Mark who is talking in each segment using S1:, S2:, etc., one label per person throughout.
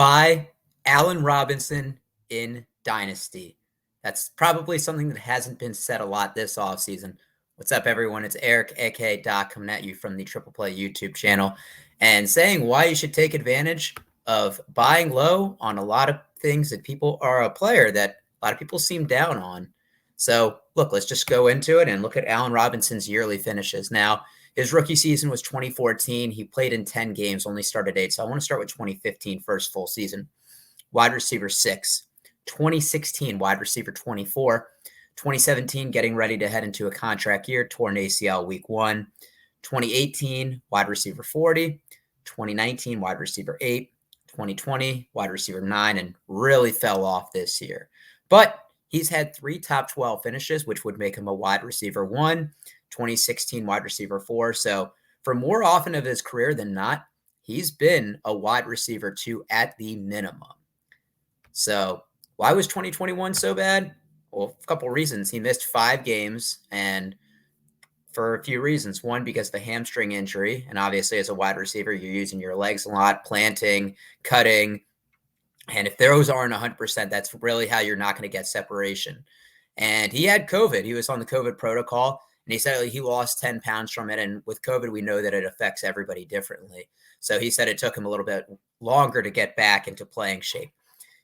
S1: Buy Allen Robinson in Dynasty. That's probably something that hasn't been said a lot this offseason. What's up, everyone? It's Eric, aka Doc, coming at you from the Triple Play YouTube channel and saying why you should take advantage of buying low on a lot of things that people are a player that a lot of people seem down on. So, look, let's just go into it and look at Allen Robinson's yearly finishes. Now, his rookie season was 2014. He played in 10 games, only started 8. So I want to start with 2015, first full season. Wide receiver 6. 2016, wide receiver 24. 2017, getting ready to head into a contract year, torn ACL week 1. 2018, wide receiver 40. 2019, wide receiver 8. 2020, wide receiver 9, and really fell off this year. But he's had 3 top 12 finishes, which would make him a wide receiver 1. 2016 wide receiver 4. So for more often of his career than not, he's been a wide receiver 2 at the minimum. So why was 2021 so bad? Well, a couple reasons. He missed 5 games, and for a few reasons. One, because of the hamstring injury. And obviously, as a wide receiver, you're using your legs a lot, planting, cutting. And if those aren't 100%, that's really how you're not going to get separation. And he had COVID. He was on the COVID protocol. And he said he lost 10 pounds from it. And with COVID, we know that it affects everybody differently. So he said it took him a little bit longer to get back into playing shape.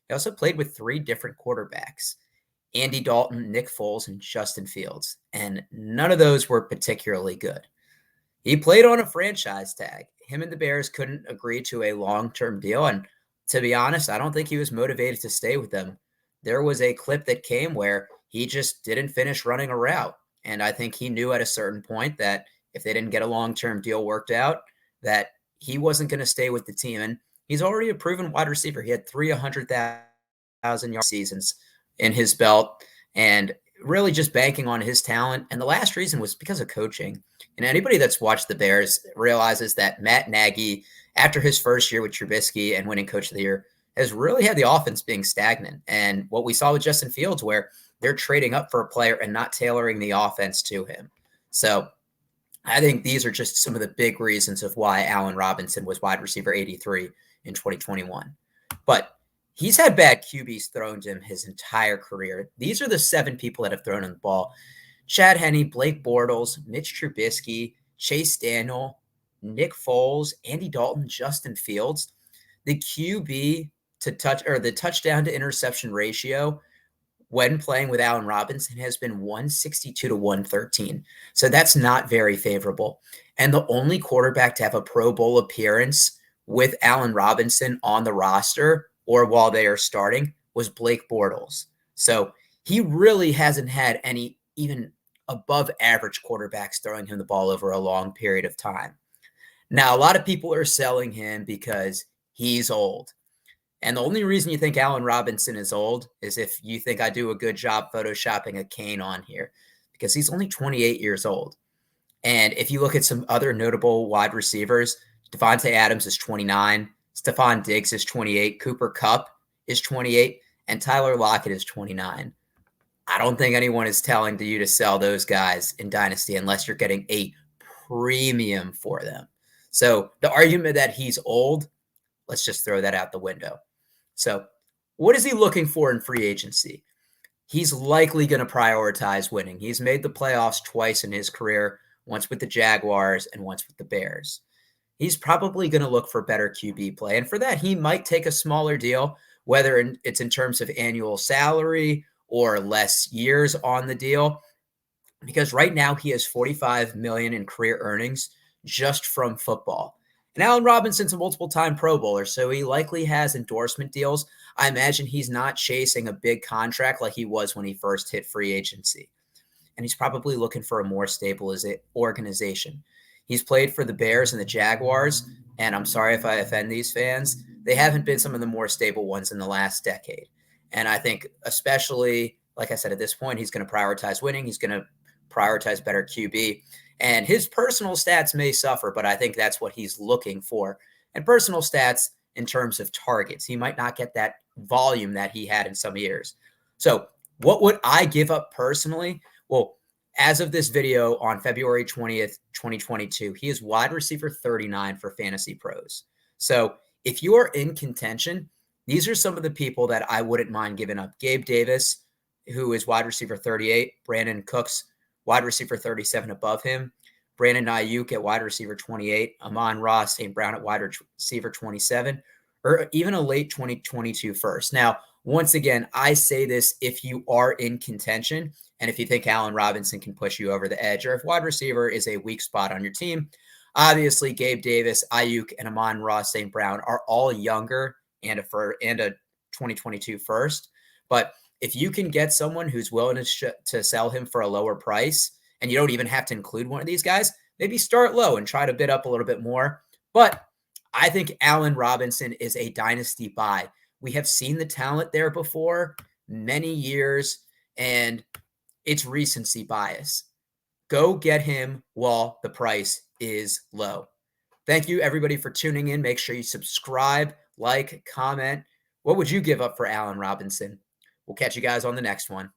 S1: He also played with 3 different quarterbacks: Andy Dalton, Nick Foles, and Justin Fields. And none of those were particularly good. He played on a franchise tag. Him and the Bears couldn't agree to a long-term deal. And to be honest, I don't think he was motivated to stay with them. There was a clip that came where he just didn't finish running a route. And I think he knew at a certain point that if they didn't get a long-term deal worked out, that he wasn't going to stay with the team. And he's already a proven wide receiver. He had 300,000-yard seasons in his belt and really just banking on his talent. And the last reason was because of coaching. And anybody that's watched the Bears realizes that Matt Nagy, after his first year with Trubisky and winning Coach of the Year, has really had the offense being stagnant. And what we saw with Justin Fields, where they're trading up for a player and not tailoring the offense to him. So I think these are just some of the big reasons of why Allen Robinson was wide receiver 83 in 2021. But he's had bad QBs thrown to him his entire career. These are the 7 people that have thrown him the ball: Chad Henne, Blake Bortles, Mitch Trubisky, Chase Daniel, Nick Foles, Andy Dalton, Justin Fields. The QB to touch, or the touchdown to interception ratio when playing with Allen Robinson has been 162 to 113. So that's not very favorable. And the only quarterback to have a Pro Bowl appearance with Allen Robinson on the roster or while they are starting was Blake Bortles. So he really hasn't had any even above average quarterbacks throwing him the ball over a long period of time. Now, a lot of people are selling him because he's old. And the only reason you think Allen Robinson is old is if you think I do a good job photoshopping a cane on here, because he's only 28 years old. And if you look at some other notable wide receivers, Devontae Adams is 29, Stephon Diggs is 28, Cooper Kupp is 28, and Tyler Lockett is 29. I don't think anyone is telling you to sell those guys in Dynasty unless you're getting a premium for them. So the argument that he's old, let's just throw that out the window. So what is he looking for in free agency? He's likely going to prioritize winning. He's made the playoffs twice in his career, once with the Jaguars and once with the Bears. He's probably going to look for better QB play. And for that, he might take a smaller deal, whether it's in terms of annual salary or less years on the deal, because right now he has $45 million in career earnings just from football. And Allen Robinson's a multiple-time Pro Bowler, so he likely has endorsement deals. I imagine he's not chasing a big contract like he was when he first hit free agency. And he's probably looking for a more stable organization. He's played for the Bears and the Jaguars, and I'm sorry if I offend these fans, they haven't been some of the more stable ones in the last decade. And I think especially, like I said, at this point, he's going to prioritize winning. He's going to prioritize better QB. And his personal stats may suffer, but I think that's what he's looking for. And personal stats in terms of targets. He might not get that volume that he had in some years. So what would I give up personally? Well, as of this video on February 20th, 2022, he is wide receiver 39 for Fantasy Pros. So if you are in contention, These are some of the people that I wouldn't mind giving up. Gabe Davis, who is wide receiver 38. Brandon Cooks, wide receiver 37 above him. Brandon Ayuk at wide receiver 28. Amon-Ra St. Brown at wide receiver 27. Or even a late 2022 first. Now, once again, I say this if you are in contention and if you think Allen Robinson can push you over the edge, or if wide receiver is a weak spot on your team. Obviously, Gabe Davis, Ayuk, and Amon-Ra St. Brown are all younger and a 2022 first. But if you can get someone who's willing to sell him for a lower price, and you don't even have to include one of these guys, maybe start low and try to bid up a little bit more. But I think Allen Robinson is a dynasty buy. We have seen the talent there before, many years, and it's recency bias. Go get him while the price is low. Thank you, everybody, for tuning in. Make sure you subscribe, like, comment. What would you give up for Allen Robinson? We'll catch you guys on the next one.